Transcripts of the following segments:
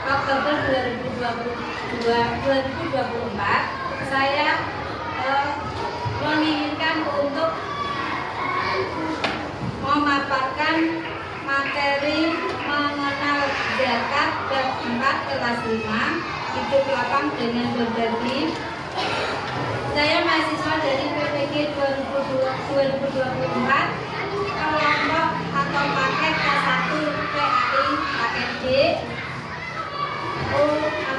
Oktober 2024 saya menginginkan untuk memaparkan materi mengenal zakat bab 4 kelas 5 hidup lapang dengan berbagi. Saya mahasiswa dari PPG 2024 kelompok atau paket kelas 1 PAI paket D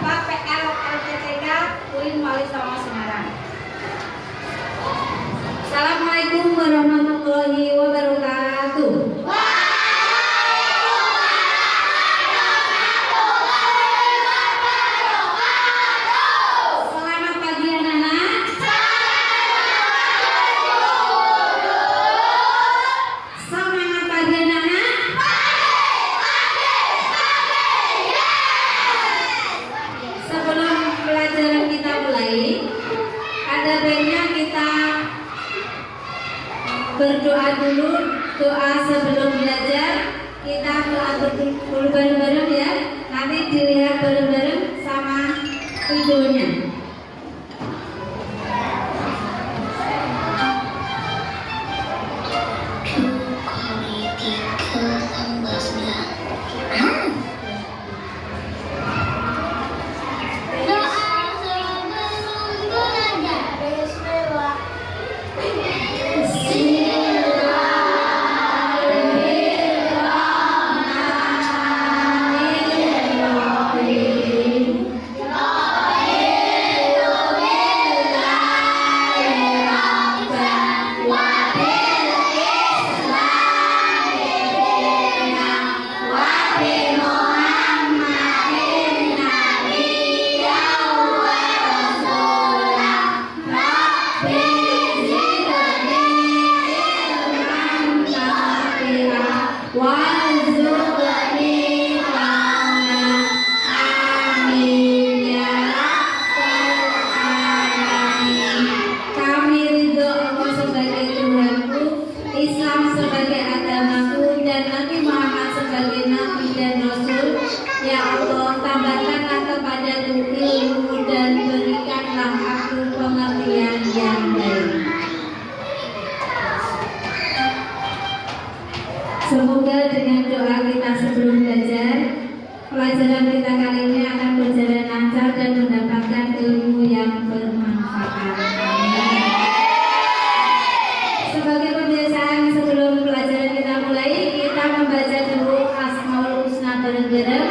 PL LPTK UIN Wali Songo Semarang. Assalamualaikum warahmatullahi wabarakatuh. Selamat pagi anak-anak. Semangat pagi anak-anak. Sebelum pelajaran kita mulai, ada baiknya kita berdoa dulu. Doa sebelum belajar kita berdoa dulu bareng-bareng ya. Nanti dilihat bareng-bareng sama videonya. Semoga dengan doa kita sebelum belajar, pelajaran kita kali ini akan berjalan lancar dan mendapatkan ilmu yang bermanfaat. Sebagai pembiasaan sebelum pelajaran kita mulai, kita membaca dulu Asmaul Husna bareng-bareng.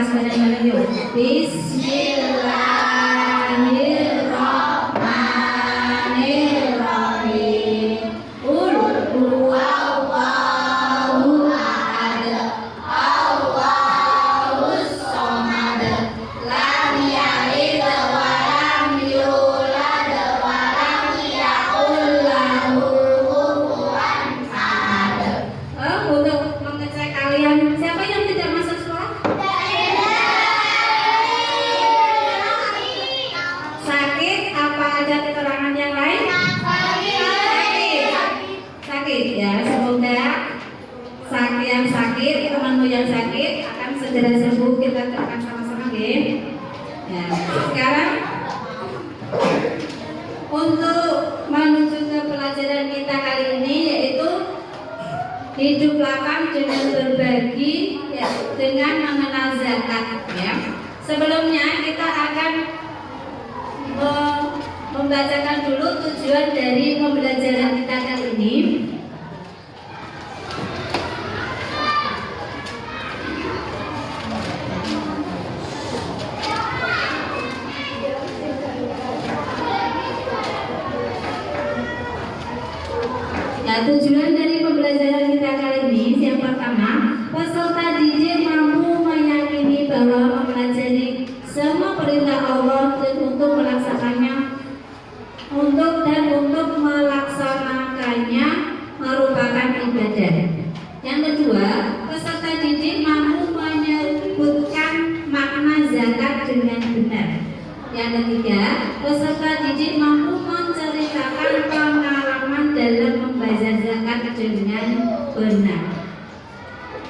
kelas bareng-bareng yuk. Bismillahirrahmanirrahim. Qul huwallahu ahad, Allahus samad, lam yalid wa lam yulad wa lam yakul lahu kufuwan ahad. Untuk mengecek kalian, siapa yang tidak masuk sekolah? Sakit? Apa ada keterangan yang lain? Sakit ya, semoga yang sakit, temanmu yang sakit akan segera sembuh. Kita doakan sama-sama ya. Sekarang untuk menuju ke pelajaran kita kali ini, yaitu hidup lapang dengan berbagi ya, dengan mengenal zakat ya. Sebelumnya kita akan membacakan dulu tujuan dari pembelajaran kita kali ini. Nah, tujuan dari pembelajaran kita kali ini yang pertama, peserta didik mampu meyakini bahwa mempelajari semua perintah Allah dan untuk melaksanakannya merupakan ibadah. Yang kedua, peserta didik mampu menyebutkan makna zakat dengan benar. Yang ketiga, peserta didik mampu menceritakan pengalaman dalam membayar zakat dengan benar.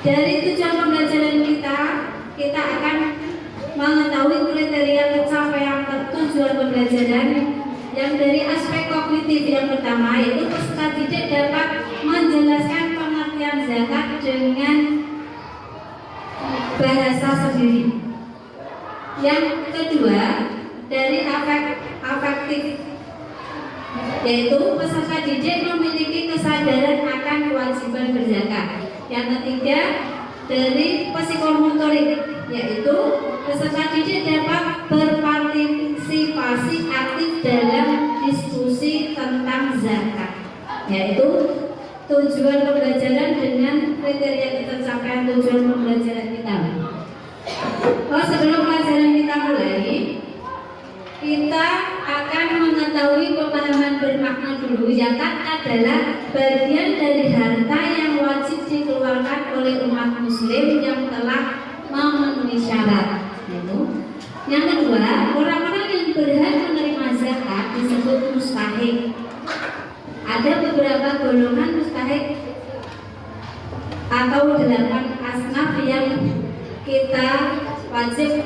Dari tujuan pembelajaran kita akan mengetahui kriteria pencapaian tujuan pembelajaran. Yang dari aspek kognitif yang pertama, yaitu peserta didik dapat menjelaskan pengertian zakat dengan bahasa sendiri. Yang kedua, dari afektif, yaitu peserta didik memiliki kesadaran akan kewajiban berzakat. Yang ketiga, dari psikomotorik, yaitu peserta didik dapat berpartisipasi aktif dalam diskusi tentang zakat. Yaitu tujuan pembelajaran dengan kriteria pencapaian tujuan pembelajaran kita. Sebelum pelajaran kita mulai, kita akan mengetahui pemahaman bermakna dulu. Zakat adalah bagian dari harta yang wajib dikeluarkan oleh umat muslim yang telah memenuhi syarat. Yang kedua, orang-orang yang berhak menerima zakat disebut mustahik. Ada beberapa golongan mustahik atau 8 asnaf yang kita wajib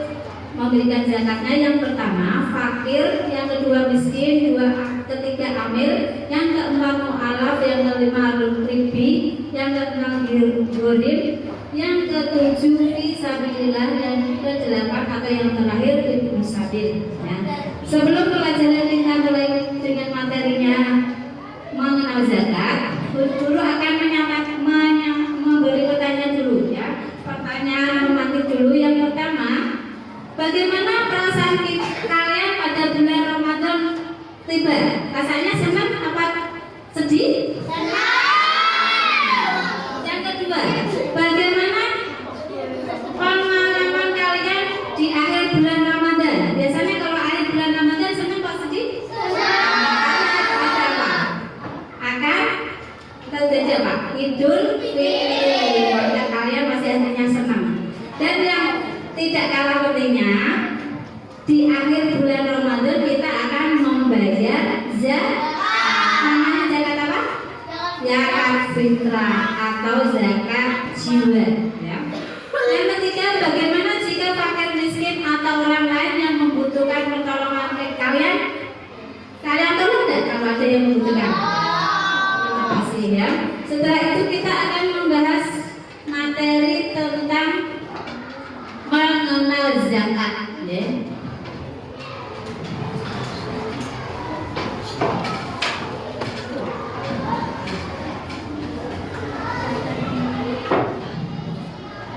memberikan zakatnya. Yang pertama fakir, yang kedua miskin, ketiga amil, yang keempat mu'alaf, yang kelima ribi, yang keenam ghurim, yang ketujuh fisabilillah, yang kedelapan atau yang terakhir ibnu sabil ya. Sebelum pelajaran kita mulai dengan materinya mengenal zakat, guru akan memberi pertanyaan dulu ya. Pertanyaan normatif dulu. Yang pertama, bagaimana perasaan kalian pada bulan Ramadan tiba? Rasanya senang apa sedih? Yang kedua, bagaimana pengalaman kalian di akhir bulan Ramadan? Biasanya kalau akhir bulan Ramadan senang apa sedih? Akan terjadi apa? Idul Fitri. Maka kalian masih hanya senang. Dan yang tidak kalah pentingnya, di akhir bulan Ramadan kita akan membayar zakat. Namanya zakat apa? Zakat fitrah atau zakat jiwa ya. Yang ketiga, bagaimana jika fakir miskin atau orang lain yang membutuhkan pertolongan kalian? Kalian tolong tidak kalau ada yang membutuhkan? Terima kasih ya. Setelah itu kita akan membahas materi tentang mengenal zakat ya.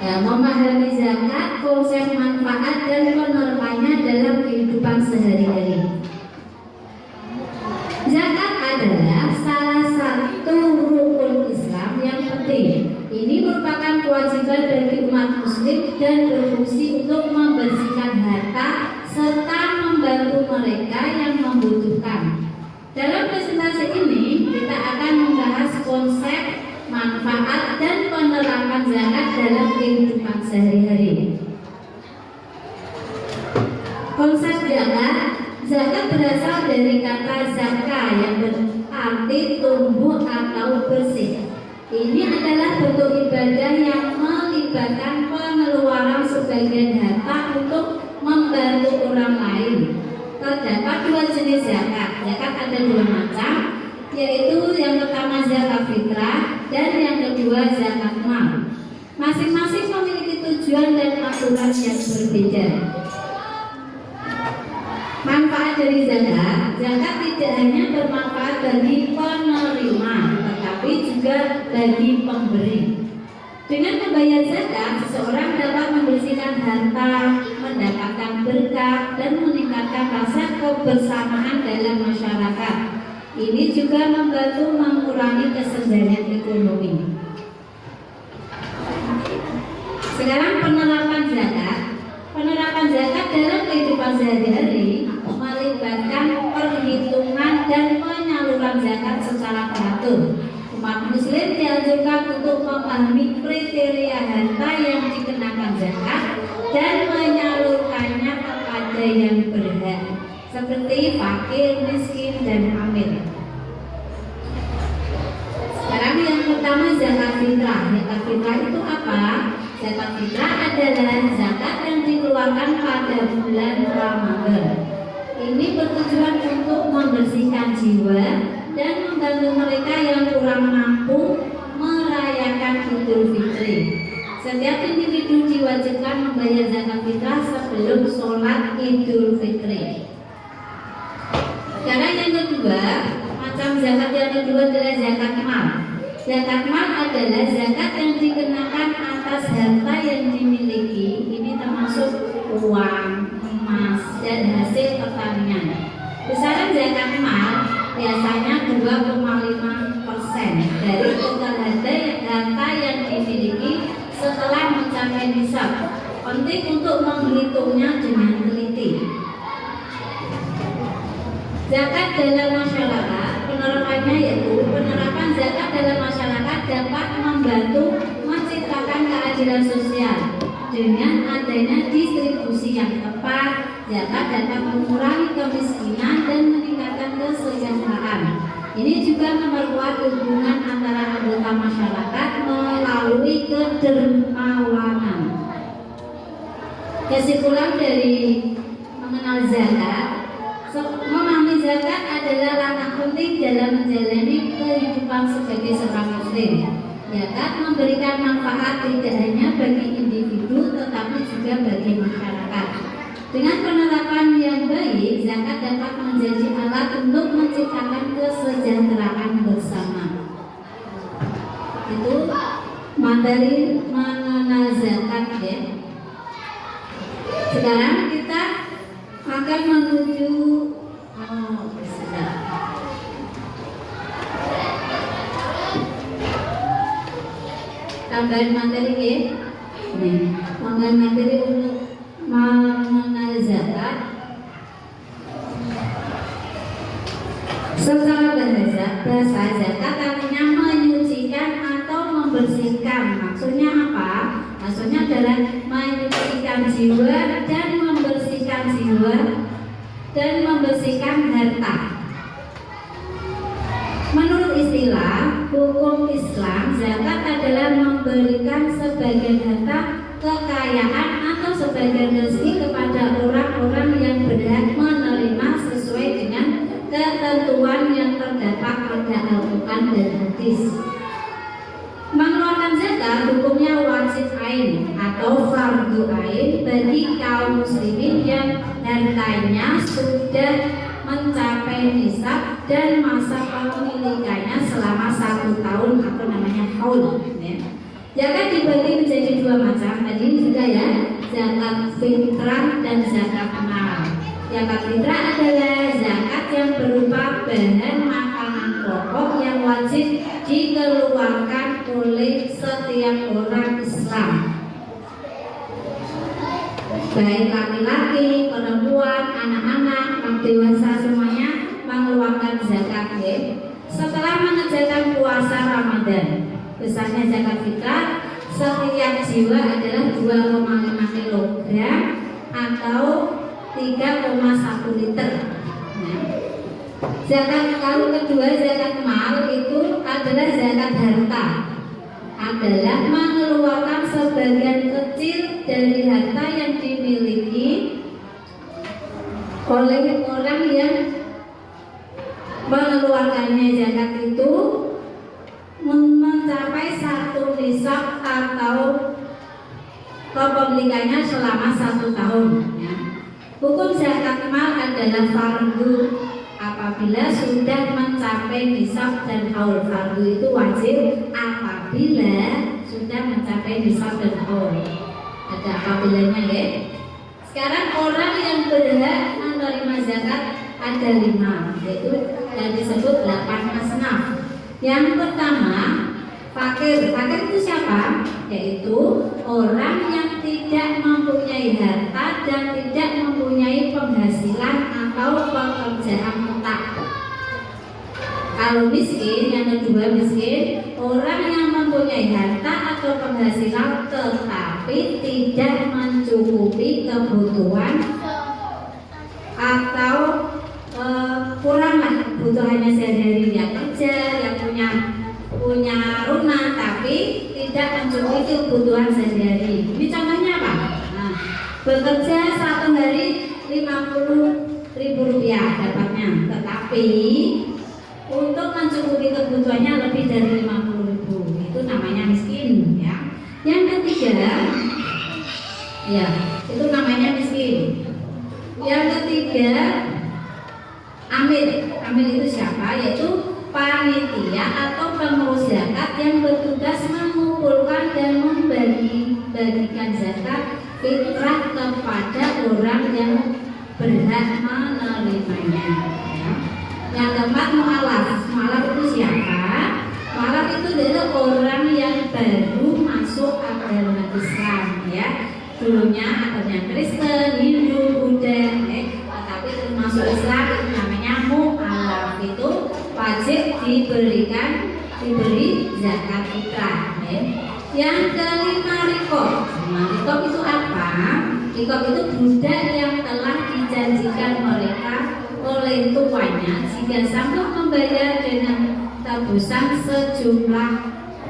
Ya, memahami zakat, konsep manfaat dan penerimanya dalam kehidupan sehari-hari. Zakat adalah salah satu rukun Islam yang penting. Ini merupakan kewajiban bagi umat muslim dan berfungsi untuk membersihkan harta serta membantu mereka yang membutuhkan. Dalam presentasi ini kita akan membahas konsep, manfaat, dan penerapan zakat dalam kehidupan sehari-hari. Konsep zakat berasal dari kata zakah yang berarti tumbuh atau bersih. Ini adalah bentuk ibadah yang melibatkan pengeluaran sebagian harta untuk membantu orang lain. Terdapat dua jenis zakat. Zakat ada dua macam, yaitu yang pertama zakat fitrah dan yang kedua zakat mal. Masing-masing memiliki tujuan dan aturan yang berbeda. Manfaat dari zakat tidak hanya bermanfaat bagi penerima, tetapi juga bagi pemberi. Dengan membayar zakat, seseorang dapat membersihkan harta, mendapatkan berkah, dan meningkatkan rasa kebersamaan dalam masyarakat. Ini juga membantu mengurangi kesenjangan ekonomi. Sekarang penerapan zakat. Penerapan zakat dalam kehidupan sehari-hari melibatkan perhitungan dan penyaluran zakat secara teratur. Umat muslim dianjurkan untuk memahami kriteria harta yang dikenakan zakat dan menyalurkannya kepada yang berhak, seperti fakir, miskin, dan amil. Sekarang yang pertama zakat fitrah. Zakat fitrah itu apa? Zakat fitrah adalah zakat yang dikeluarkan pada bulan Ramadan. Ini bertujuan untuk membersihkan jiwa dan membantu mereka yang kurang mampu merayakan Idul Fitri. Setiap individu diwajibkan membayar zakat fitrah sebelum sholat Idul Fitri. Sekarang yang kedua, macam zakat yang kedua adalah zakat mal. Zakat mal adalah zakat yang dikenakan atas harta yang dimiliki. Ini termasuk uang, emas, dan hasil pertanian. Besaran zakat mal biasanya 2,5% dari total harta yang dimiliki setelah mencapai nisab. Penting untuk menghitungnya dengan teliti. Zakat dalam masyarakat, penerapannya yaitu penerapan zakat dalam masyarakat dapat membantu menciptakan keadilan sosial. Dengan adanya distribusi yang tepat, zakat dapat mengurangi kemiskinan dan meningkatkan kesejahteraan. Ini juga memperkuat hubungan antara anggota masyarakat melalui kedermawanan. Kesimpulan dari mengenal zakat, memahami zakat adalah langkah penting dalam menjalani kehidupan sebagai seorang muslim. Zakat memberikan manfaat tidak hanya bagi individu tetapi juga bagi masyarakat. Dengan penerapan yang baik, zakat dapat menjadi alat untuk menciptakan kesejahteraan bersama. Itu materi mengenal zakat ya. Sekarang kita akan menuju tambahan materi ya. Tambahan materi untuk mengenal zakat. Secara bahasa zakat artinya menyucikan atau membersihkan. Maksudnya apa? Maksudnya adalah menyucikan jiwa dan membersihkan harta. Menurut istilah hukum Islam, zakat adalah memberikan sebagian harta, kekayaan atau sebagian rezeki kepada orang-orang yang berhak menerima sesuai dengan ketentuan yang terdapat pada Al-Quran dan hadis. Mengeluarkan zakat hukumnya wajib ain atau fardu ain bagi kaum muslimin yang hartanya sudah mencapai nisab dan masa kepemilikannya selama 1 tahun atau namanya haul ya. Zakat dibagi menjadi dua macam tadi juga ya, zakat fitrah dan zakat mal. Zakat fitrah adalah zakat yang berupa bahan makanan pokok yang wajib dikeluarkan oleh setiap orang Islam, baik laki-laki, perempuan, anak-anak, orang dewasa semuanya mengeluarkan zakat ya. Setelah mengerjakan puasa Ramadan, besarnya zakat fitrah setiap jiwa adalah 2,5 kg atau 3,1 liter. Nah, zakat kalau kedua zakat mal itu adalah zakat harta, adalah mengeluarkan sebagian kecil dari harta yang dimiliki oleh orang yang mengeluarkannya. Zakat itu mencapai 1 nisab atau kepemilikannya selama 1 tahun ya. Hukum zakat mal adalah fardu apabila sudah mencapai nisab dan haul. Fardu itu wajib apabila sudah mencapai nisab dan haul. Ada apabilanya ya. Sekarang orang yang berhak menerima zakat ada 5, yaitu yang disebut 8 asnaf. Yang pertama, fakir. Fakir itu siapa? Yaitu orang yang tidak mempunyai harta dan tidak mempunyai penghasilan atau pekerjaan tetap. Kalau miskin, yang kedua miskin, orang yang mempunyai harta atau penghasilan tetapi tidak mencukupi kebutuhan atau kuranglah kebutuhannya sehari-hari. Yang kerja, yang punya rumah tapi tidak mencukupi kebutuhan sehari-hari. Ini contohnya apa? Nah, bekerja 1 hari 50.000 rupiah dapatnya, tetapi untuk mencukupi kebutuhannya lebih dari 50.000, itu namanya miskin ya. Yang ketiga, ya itu namanya miskin. Yang ketiga, amil. Amil itu siapa? Yaitu panitia atau pengurus zakat yang bertugas mengumpulkan dan membagikan zakat fitrah kepada orang yang berhak menerimanya ya. Yang keempat, mu'alaf. Mu'alaf itu siapa? Mu'alaf itu adalah orang yang baru masuk agama Islam ya. Dulunya agamanya Kristen, Hindu, Buddha tapi masuk Islam itu namanya mu'alaf. Itu wajib diberi zakat fitrah ya. Yang kelima, rikob. Nah, rikob itu apa? Rikob itu budak yang telah dijanjikan mereka oleh tuannya jika sanggup membayar dengan tebusan sejumlah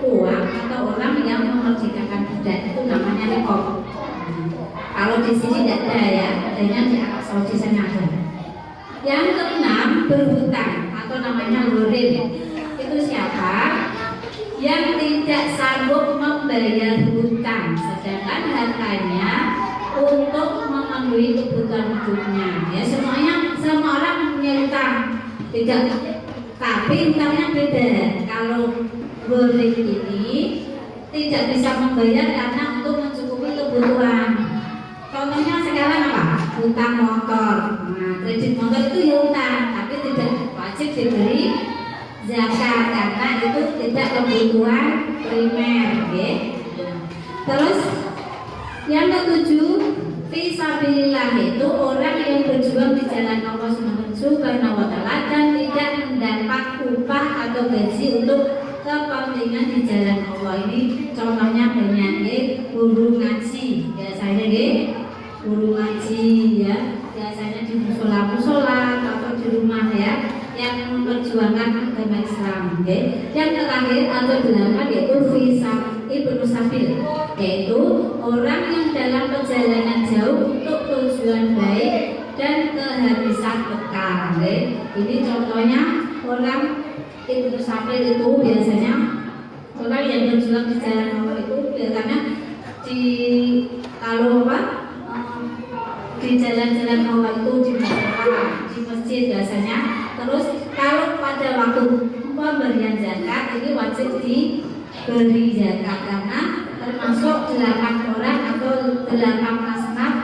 uang atau orang yang memerdekakan budak, itu namanya rikob. Kalau di sini tidak ada ya, adanya di Arab Saudi sana ada. Yang keenam, berhutang atau namanya ghurim. Itu siapa? Yang tidak sanggup membayar hutang, sedangkan hartanya untuk memenuhi kebutuhan hidupnya. Ya, semua orang punya hutang, tidak, tapi hutangnya beda. Kalau ghurim ini tidak bisa membayar karena untuk mencukupi kebutuhan. Contohnya sekarang apa? Hutang motor. Nah, kredit motor itu ya hutang, tapi tidak wajib diberi zakat karena itu tidak kebutuhan primer, ya. Terus yang ketujuh, fisabilillah, itu orang yang berjuang di jalan Allah Subhanahu wa Ta'ala dan tidak mendapat upah atau gaji untuk kepentingan di jalan Allah. Ini contohnya banyak ya, guru ngaji biasanya ya, guru ngaji ya, biasanya di musola atau di rumah ya, yang memperjuangkan agama Islam ya. Yang terakhir atau 8 yaitu ibnu sabil, yaitu orang yang dalam perjalanan jauh untuk tujuan baik dan kehabisan bekal ya. Ini contohnya orang ibnu sabil itu biasanya orang yang berjuang di jalan Allah itu biasanya di jalan-jalan Allah itu di masjid biasanya. Terus kalau pada waktu pemberian zakat ini wajib beri zakat karena termasuk 8 orang atau 8 asnaf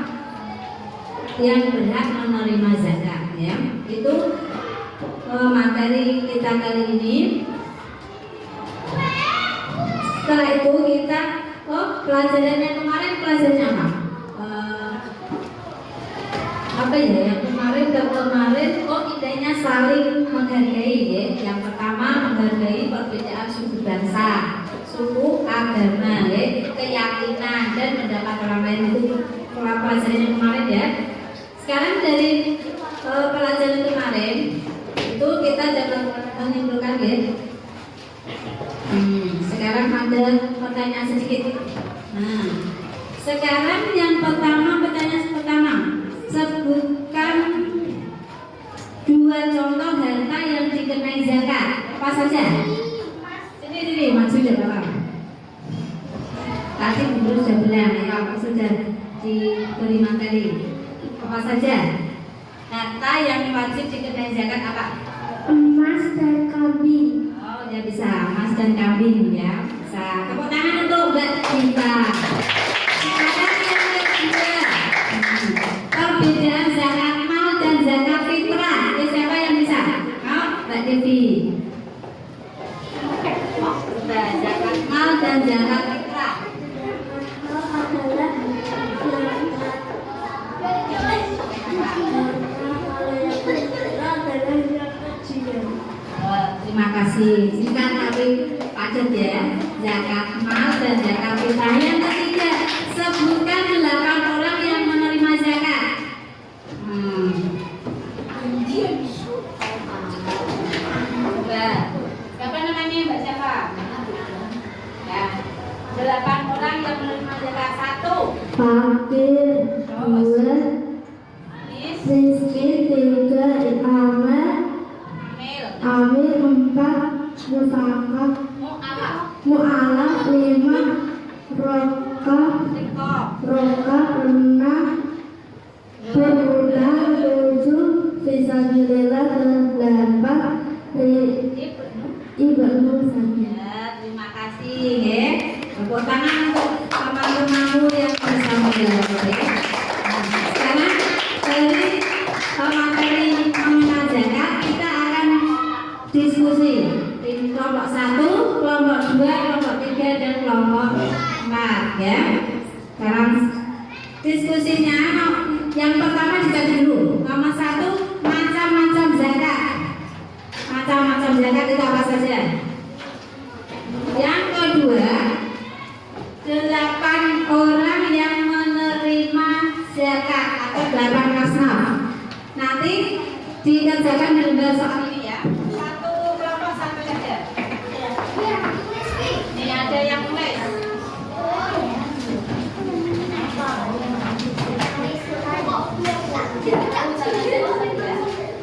yang berhak menerima zakat ya. Itu materi kita kali ini. Setelah itu kita pelajarannya kemarin pelajarannya apa ya yang kemarin idenya saling menghargai ya. Yang pertama menghargai perbedaan suku bangsa, suku, agama ya, keyakinan dan pendapat orang lain. Itu pelajarannya kemarin ya. Sekarang dari pelajaran kemarin itu kita dapat menyimpulkan ya. Sekarang ada pertanyaan sedikit. Nah, sekarang yang pertama, pertanyaan pertama, sebutkan 2 contoh harta yang dikenai zakat. Apa saja? Sini maju ya Bapak. Tadi guru sudah bilang ya, apa sudah diberi materi. Apa saja? Harta yang wajib dikenai zakat apa? Emas dan kambing. Oh, ya bisa emas dan kambing ya. Bisa. Tepuk tangan untuk Mbak Dita. Sekarang yang kedua, perbedaan zakat mal dan zakat fitrah. Siapa yang bisa? Oh, Mbak Devi. Sudah, zakat mal dan zakat fitrah. Terima kasih. Singkat tapi padat ya. Zakat mal dan zakat fitrah. Yang ketiga, sebutkan 8 orang yang menerima zakat. Siapa namanya Mbak siapa? Ya. 8 orang yang menerima zakat. 1 Fakir, 2 miskin, 3 amal, amil, 4 musafah, mu'alaf, 5 rokah, 6 berbulan, 7 fisabilillah, 8 ibnu saja. Ya, terima kasih ya. Tepuk tangan untuk teman-temanmu yang bersama menjawab ya. Sekarang dari materi mengenai zakat kita akan diskusi di kelompok 1, kelompok 2, kelompok 3 dan kelompok 4 ya. Sekarang diskusinya yang pertama dicari dulu. Nomor 1, macam-macam zakat. Macam-macam zakat itu apa saja? Yang kedua, 8 orang yang menerima zakat atau 8 asnaf. Nanti dikerjakan di lembar soal ini ya. Satu kelompok satu saja. Ini ada yang tulis.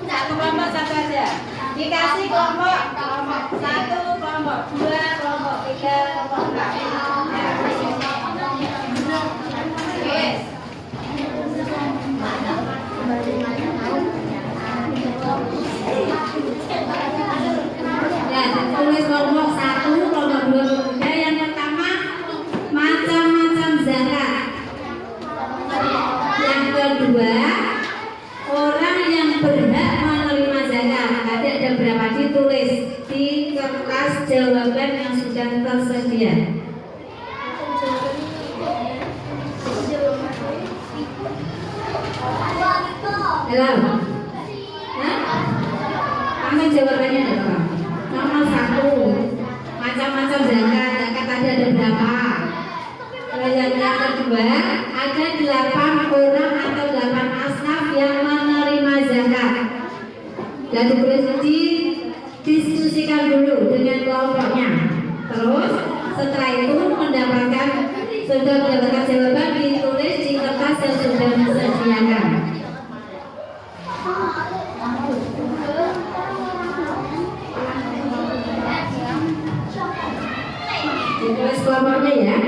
Satu kelompok satu aja. Dikasih kelompok 1, kelompok 2, kelompok 3, kelompok 4. Yes. Ya, tulis kelompok 1, kelompok 2, kelompok 3. Yang pertama, macam-macam zakat. Yang kedua, orang yang berhak menerima zakat. Tadi ada berapa ditulis di kertas jawaban yang sudah tersedia. Halo. Kamu jawabannya apa? Nomor 1, macam-macam zakat. Zakat tadi ada berapa? Yang kedua, ada 8 orang atau 8 asnaf yang menerima zakat. Dan didiskusikan dulu dengan kelompoknya. Terus setelah itu sudah mendapatkan jawaban ditulis di kertas yang sudah disediakan. Ditulis kelompoknya ya.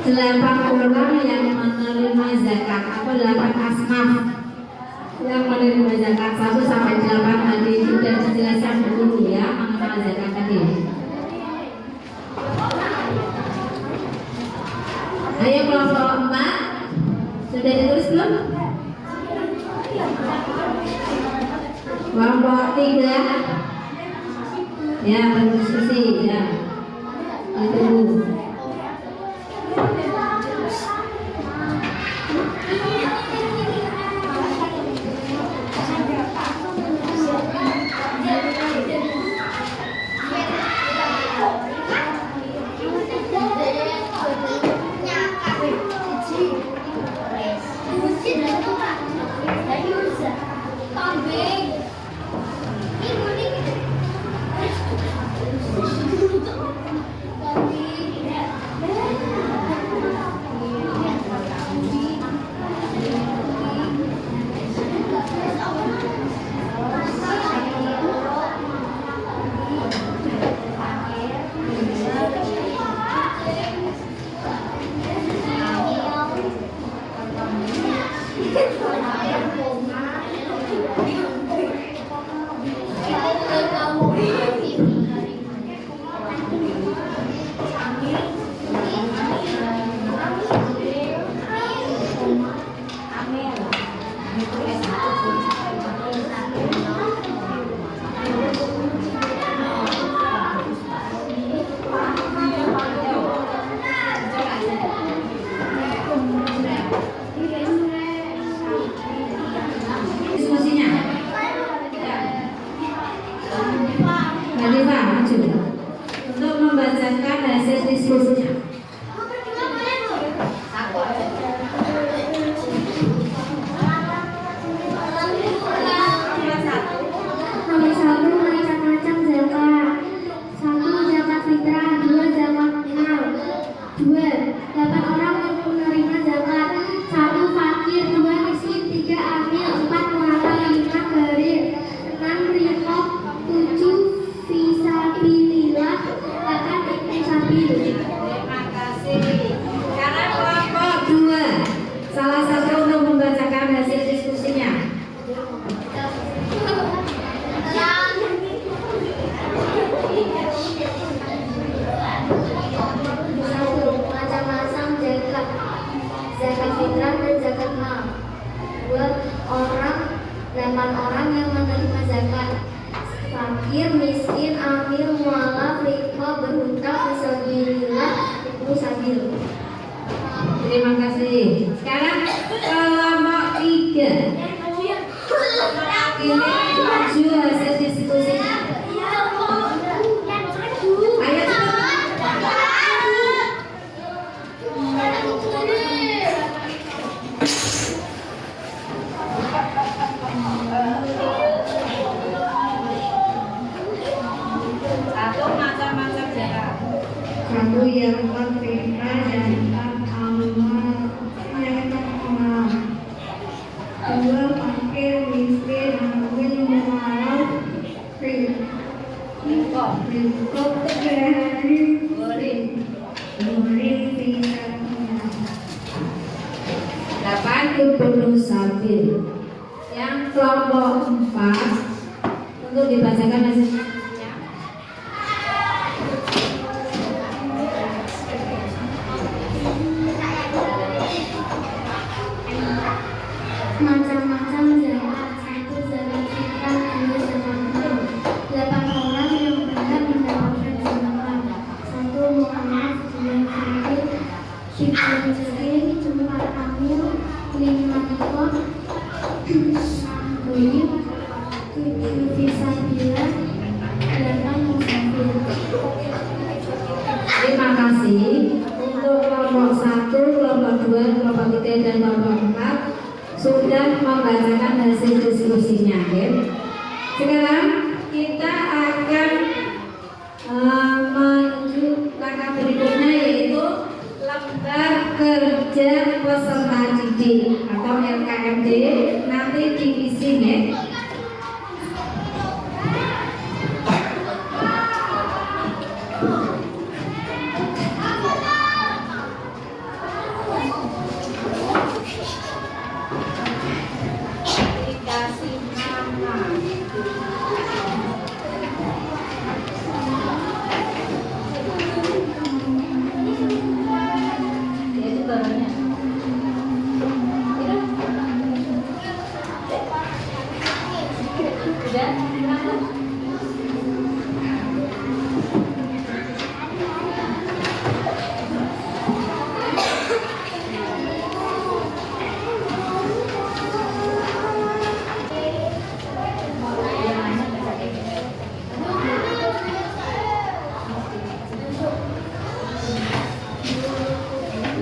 Delapan orang yang menerima zakat atau 8 asnaf yang menerima zakat 1 sampai 8 tadi sudah dijelaskan dulu ya mengenai zakat tadi. Ayo kelompok 4 sudah ditulis belum? Kelompok 3 ya berdiskusi ya. Itu diskusinya. Mbak maju untuk membacakan hasil diskusinya. Nomor 1 macam-macam zakat. 1 zakat fitrah, 2 zakat mal. 2 8 orang yang menerima zakat. 1 fakir, 2 miskin, 3 amil, 4 mualaf, 5 garir, 6 rikob, 7 fisabilillah, 8 ibnu sabil. Terima kasih. Sekarang kelompok 2 salah satu untuk membacakan hasil diskusinya. Macam-macam zakat. Zakat fitrah dan zakat mal. 8 orang yang menerima zakat. Fakir, miskin, amil, mualaf, rikob, berhutang, fisabilillah, ibnu sabil. Terima kasih. Sekarang kelompok 3 ini maju hasil diskusinya. Ayo satu macam-macam zakat. 1 yang fitrah dan amal, yang amal. 2 fakir, miskin, amil, mualaf, rikob, garir, fisabilillah. 8 ibnu sabil. Yang kelompok 4 untuk dibacakan hasilnya. Macam-macam zakat. 1 zakat fitrah, 2 zakat mal. 8 orang yang berhak mendapatkan zakat. 1 mualaf, 2 fakir, 3 miskin, 4 amil, 5 rikob, 6 gair, 7 fisabilillah, 8 musafir. Terima kasih. Untuk kelompok 1, kelompok 2, kelompok 3 dan kelompok 4 sudah membacakan hasil diskusinya. Sekarang kita akan menuju langkah berikutnya, yaitu lembar kerja peserta didik atau LKMD. Nanti diisi ya.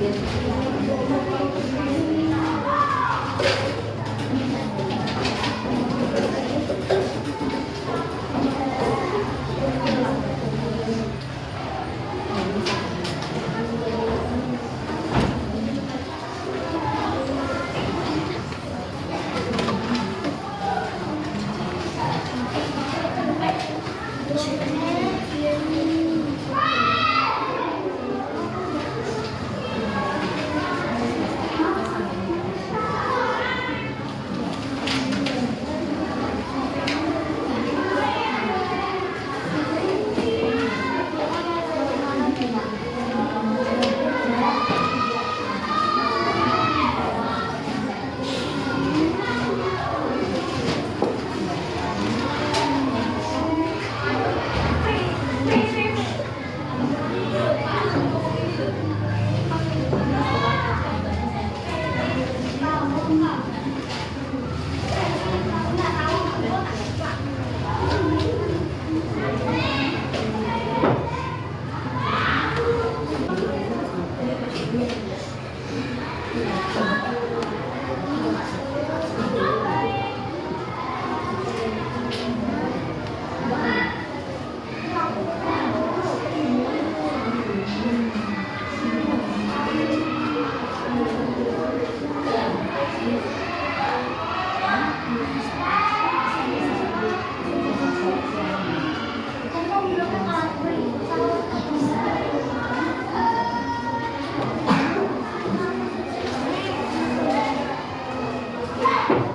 Thank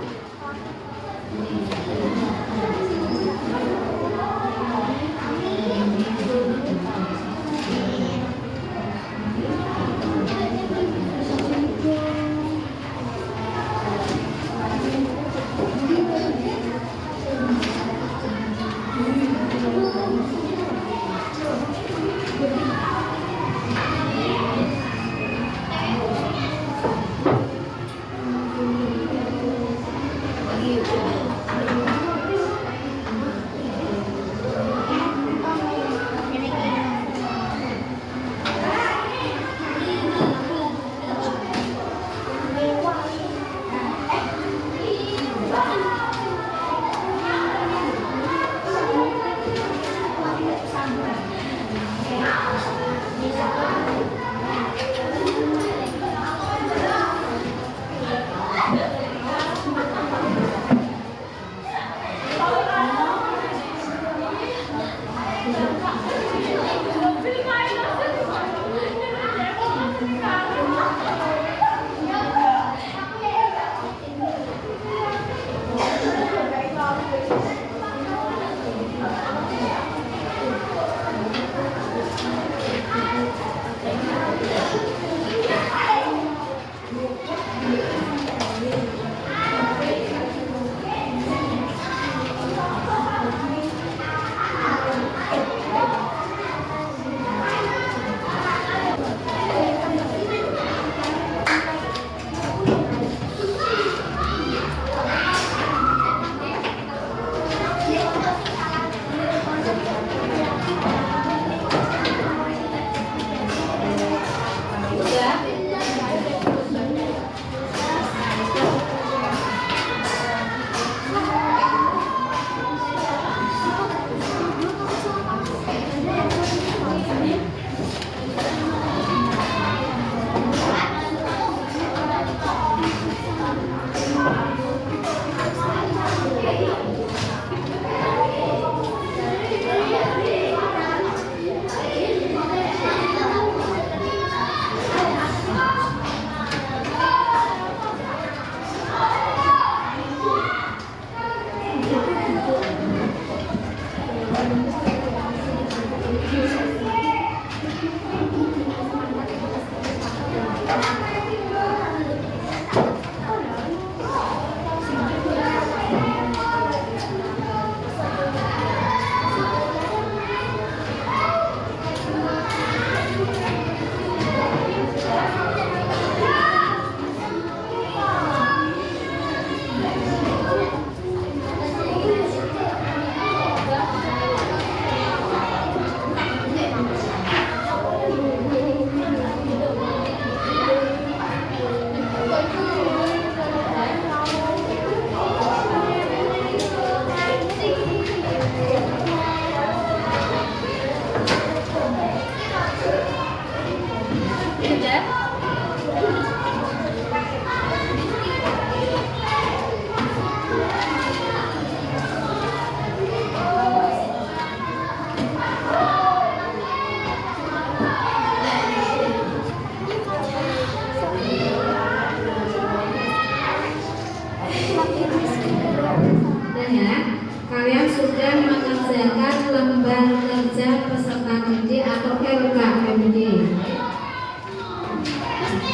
you.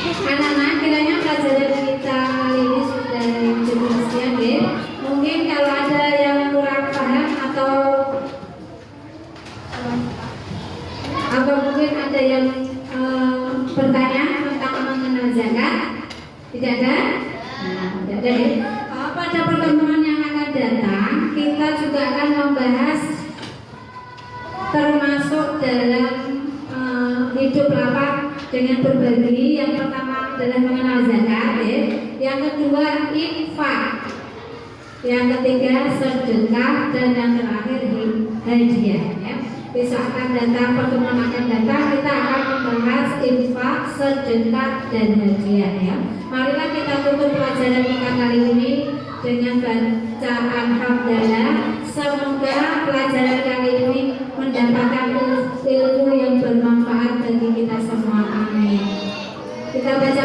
Anak-anak, kiranya pelajaran kita kali ini sudah cukup sekian ya. Mungkin kalau ada yang kurang paham atau mungkin ada yang bertanya tentang mengenal zakat, tidak ada? Nah, tidak ada ya. Pada pertemuan yang akan datang kita juga akan membahas termasuk dalam hidup lapak dengan berbagi. Yang pertama adalah mengenal zakat ya. Yang kedua infak, yang ketiga sedekah, dan yang terakhir hadiah ya. Besok akan datang, pertemuan akan datang, kita akan membahas infak, sedekah, dan hadiah ya. Marilah kita tutup pelajaran kita kali ini dengan bacaan hamdalah. Semoga pelajaran kali ini mendapatkan ilmu yang bermanfaat bagi kita semua. Amin. Kita baca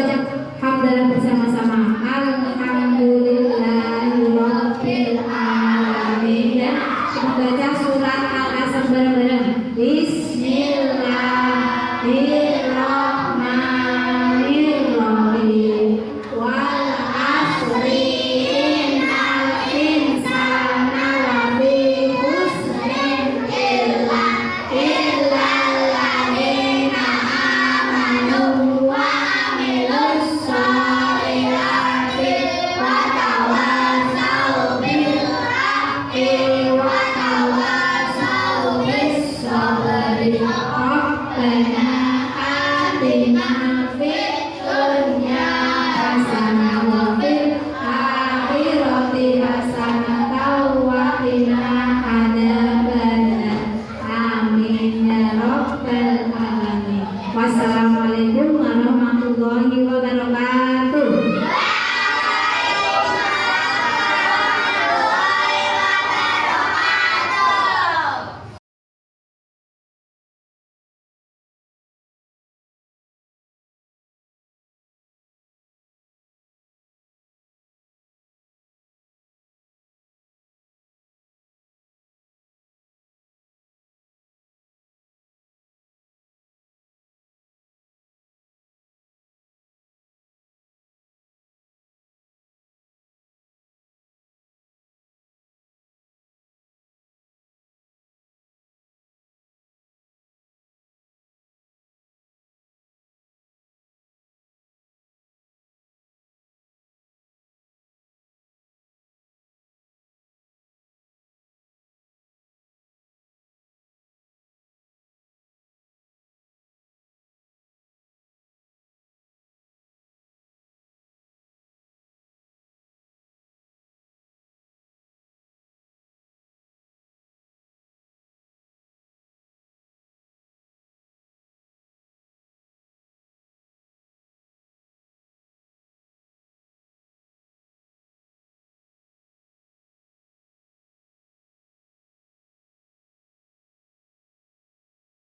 hamdalah bersama-sama. Alhamdulillahirabbil alamin. Dan membaca surat Al-Asr bareng-bareng. Bismillahirrahmanirrahim. Wal asri innal insana lafi khusrin illa alladzina amanu wa amilus sholihati wa tawassaw bil haqqi wa tawassaw bis sabri. Rabbana atina fid dunya hasanah wa fil akhirati hasanah wa qina adzabannar. Amin ya rabbal alamin. Wassalamualaikum warahmatullahi wabarakatuh.